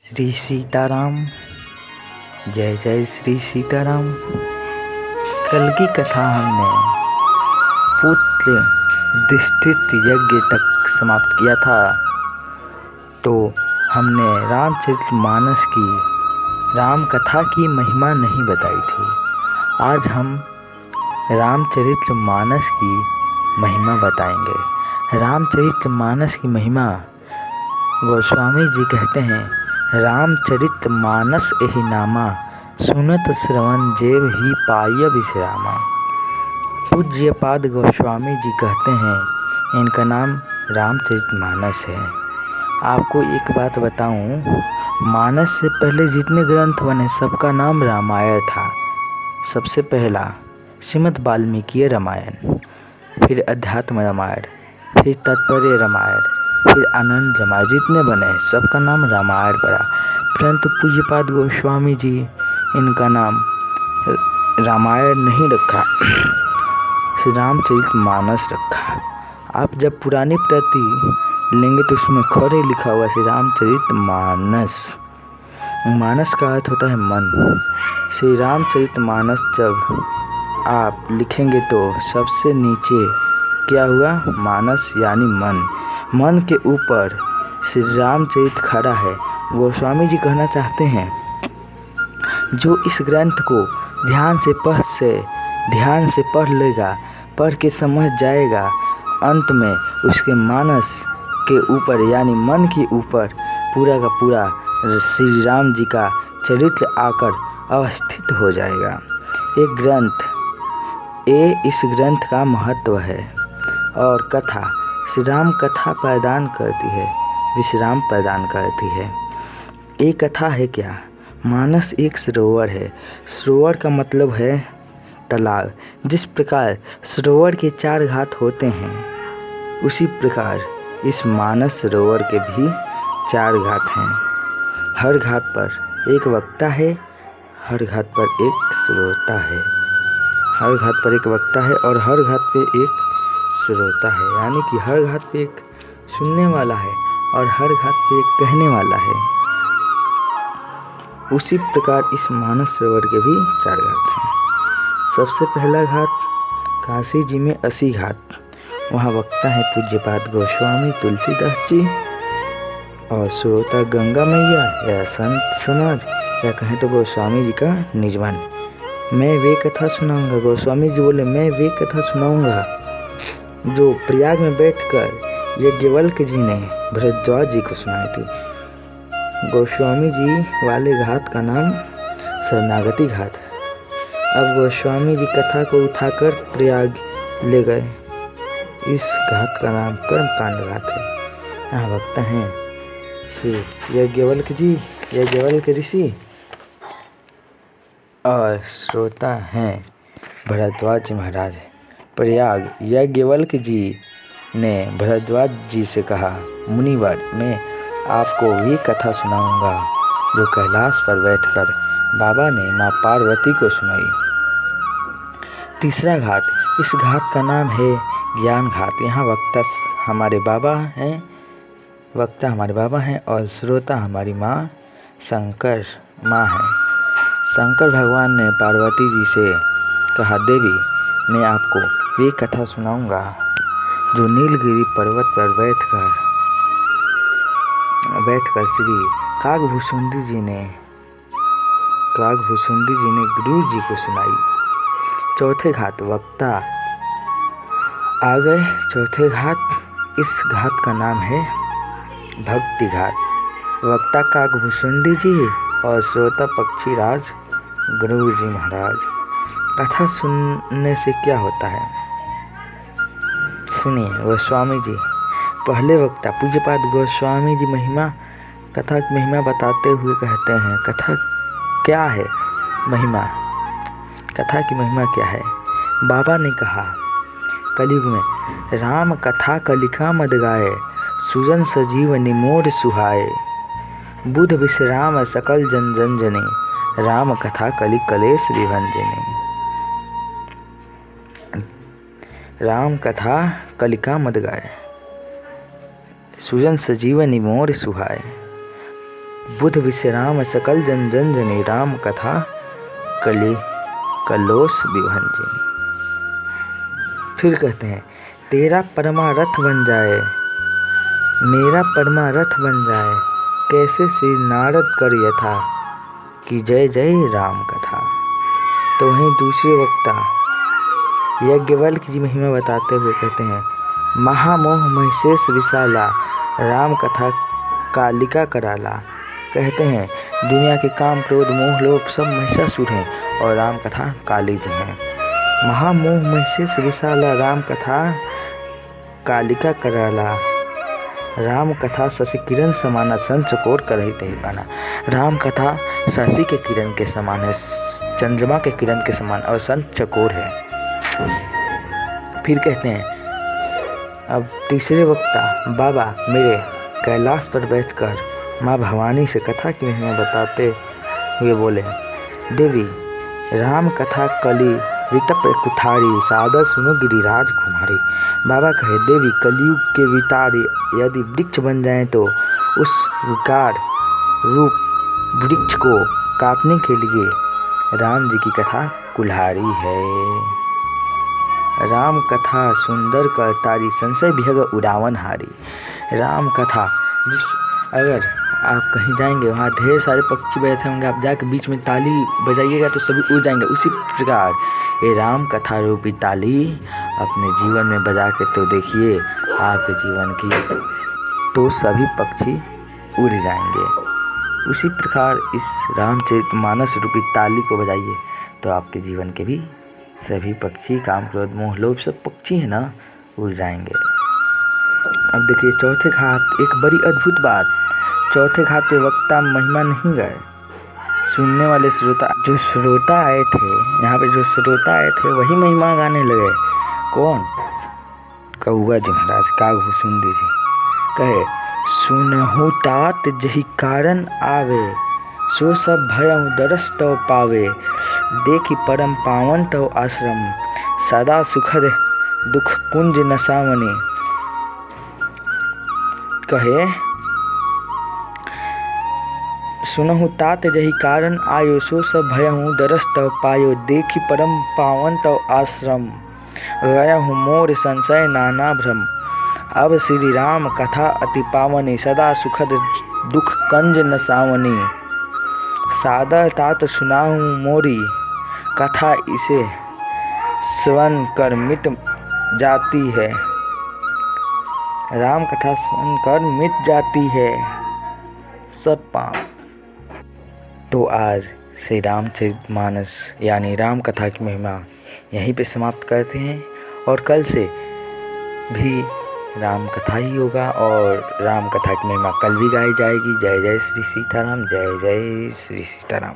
श्री सीताराम। जय जय श्री सीताराम। कल की कथा हमने पुत्र युधिष्ठिर यज्ञ तक समाप्त किया था। तो हमने रामचरितमानस की राम कथा की महिमा नहीं बताई थी। आज हम रामचरितमानस की महिमा बताएंगे। रामचरितमानस की महिमा गोस्वामी जी कहते हैं, रामचरितमानस एहि नामा, सुनत श्रवण जेव ही पाय विश्रामा। पूज्यपाद गोस्वामी जी कहते हैं, इनका नाम रामचरितमानस है। आपको एक बात बताऊं, मानस से पहले जितने ग्रंथ बने सबका नाम रामायण था। सबसे पहला श्रीमद् वाल्मीकि रामायण, फिर अध्यात्म रामायण, फिर तात्पर्य रामायण, फिर आनंद रामायण। जितने बने सबका नाम रामायण पड़ा। परंतु पूज्यपाद गोस्वामी जी इनका नाम रामायण नहीं रखा, श्री रामचरितमानस रखा। आप जब पुरानी प्रति लेंगे तो उसमें खड़े लिखा हुआ श्री रामचरितमानस। मानस का अर्थ होता है मन। श्री रामचरितमानस जब आप लिखेंगे तो सबसे नीचे क्या हुआ, मानस यानी मन। मन के ऊपर श्री रामचरित खड़ा है। गोस्वामी जी कहना चाहते हैं, जो इस ग्रंथ को ध्यान से पढ़ लेगा, पढ़ के समझ जाएगा, अंत में उसके मानस के ऊपर यानी मन के ऊपर पूरा का पूरा श्री राम जी का चरित्र आकर अवस्थित हो जाएगा। इस ग्रंथ का महत्व है। और कथा श्री राम कथा प्रदान करती है, विश्राम प्रदान करती है। एक कथा है क्या, मानस एक सरोवर है। सरोवर का मतलब है तालाब। जिस प्रकार सरोवर के 4 घाट होते हैं, उसी प्रकार इस मानस सरोवर के भी 4 घाट हैं। हर घाट पर एक वक्ता है, हर घाट पर एक श्रोता है। हर घाट पर एक वक्ता है और हर घाट पे एक श्रोता है, यानी कि हर घाट पे एक सुनने वाला है और हर घाट पे एक कहने वाला है। उसी प्रकार इस मानस सरोवर के भी 4 घाट हैं। सबसे पहला घाट काशी जी में 80 घाट, वहाँ वक्ता है पूज्यपाद गोस्वामी तुलसीदास जी और श्रोता गंगा मैया या संत समाज, या कहें तो गोस्वामी जी का निजमन। मैं वे कथा सुनाऊंगा, गोस्वामी जी बोले मैं वे कथा सुनाऊंगा जो प्रयाग में बैठकर यज्ञवल्क्य जी ने भरद्वाज जी को सुनाई थी। गोस्वामी जी वाले घाट का नाम शरणागति घाट है। अब गोस्वामी जी कथा को उठाकर प्रयाग ले गए। इस घाट का नाम कर्मकांड घाट है। यहाँ वक्ता हैं श्री यज्ञवल्क्य जी, यज्ञवल्क्य ऋषि, और श्रोता हैं भरद्वाज जी महाराज। प्रयाग यज्ञवल्क्य जी ने भरद्वाज जी से कहा, मुनिवर मैं आपको वे कथा सुनाऊंगा जो कैलाश पर बैठकर बाबा ने माँ पार्वती को सुनाई। तीसरा घाट, इस घाट का नाम है ज्ञान घाट। यहाँ वक्ता हमारे बाबा हैं और श्रोता हमारी माँ शंकर माँ हैं। शंकर भगवान ने पार्वती जी से कहा, देवी मैं आपको वे कथा सुनाऊंगा जो नीलगिरी पर्वत पर बैठकर श्री काकभूषुंडी जी ने गुरु जी को सुनाई। चौथे घाट वक्ता आ गए। चौथे घाट, इस घाट का नाम है भक्ति घाट। वक्ता काकभूषुंडी जी और श्रोता पक्षीराज गुरु जी महाराज। कथा सुनने से क्या होता है, सुनिए। गोस्वामी जी पहले वक्ता पूज्यपाद गोस्वामी जी कथा की महिमा बताते हुए कहते हैं, कथा क्या है महिमा, कथा की महिमा क्या है। बाबा ने कहा, कलयुग में राम कथा कलिका मद गाए, सुजन सजीव निमोर सुहाए, बुध विश्राम सकल जन जन जने, राम कथा कलि कलेश विभंजने। राम कथा कलिका मद गाए, सुजन सजीव निमोर सुहाए। बुध विश्राम सकल जन जन जनी, राम कथा कली कलोस विभंजनी। फिर कहते हैं तेरा परमारथ बन जाए, मेरा परमारथ बन जाए, कैसे श्री नारद कर यथा, कि जय जय राम कथा। तो वहीं दूसरे वक्ता यज्ञवल्क्य जी महिमा बताते हुए कहते हैं महामोह महिषेश विशाला, राम कथा कालिका कराला। कहते हैं दुनिया के काम क्रोध मोह लोभ सब महिषासुर हैं और राम कथा काली जी हैं। महामोह महिषेश विशाला, राम कथा कालिका कराला। राम कथा शशि किरण समाना, संचकोर करही तही पाना। राम कथा शशि के किरण के समान है, चंद्रमा के किरण के समान और संचकोर है। फिर कहते हैं अब तीसरे वक्ता बाबा मेरे कैलाश पर बैठकर माँ भवानी से कथा की महिमा बताते हुए बोले देवी राम कथा कली वितप कुठारी, सादर सुनो गिरिराज कुमारी। बाबा कहे देवी कलयुग के वितारी यदि वृक्ष बन जाए तो उस विकार रूप वृक्ष को काटने के लिए राम जी की कथा कुल्हाड़ी है। राम कथा सुंदर करतारी, संशय विहग उड़ावन हारी। राम कथा अगर आप कहीं जाएंगे वहाँ ढेर सारे पक्षी बैठे होंगे, आप जाकर बीच में ताली बजाइएगा तो सभी उड़ जाएंगे। उसी प्रकार ये राम कथा रूपी ताली अपने जीवन में बजा के तो देखिए आपके जीवन की तो सभी पक्षी उड़ जाएंगे। उसी प्रकार इस रामचरितमानस रूपी ताली को बजाइए तो आपके जीवन के भी सभी पक्षी काम क्रोध मोह लोभ सब पक्षी है ना उड़ जाएंगे। अब देखिए चौथे घाट एक बड़ी अद्भुत बात। चौथे घाट पे वक्ता महिमा नहीं गए, सुनने वाले श्रोता आए थे, यहाँ पे जो श्रोता आए थे वही महिमा गाने लगे। कौन? कौआ जी महाराज, कागभूषुंडी जी। कहे सुनहु तात जहि कारण आवे, सो सब भयउ दरस तव पावे, देखि परम पावन तव आश्रम, सदा सुखद दुख कुंज नसावनी। कहे सुनहु तात जहि कारण आयो, सो सब भयहु दरस तव पायो, देखि परम पावन तव आश्रम, गयहु मोर संशय नाना भ्रम। अब श्री राम कथा अति पावनी, सदा सुखद दुख कंज नसावनी। सादर तात सुनाहु मोरी, कथा इसे श्रवण कर मिट जाती है। राम कथा श्रवण कर मिट जाती है सब पाप। तो आज श्री रामचरितमानस यानी राम कथा की महिमा यहीं पे समाप्त करते हैं और कल से भी राम कथा ही होगा और राम कथा की महिमा कल भी गाई जाएगी। जय जय श्री सीताराम, जय जय श्री सीताराम।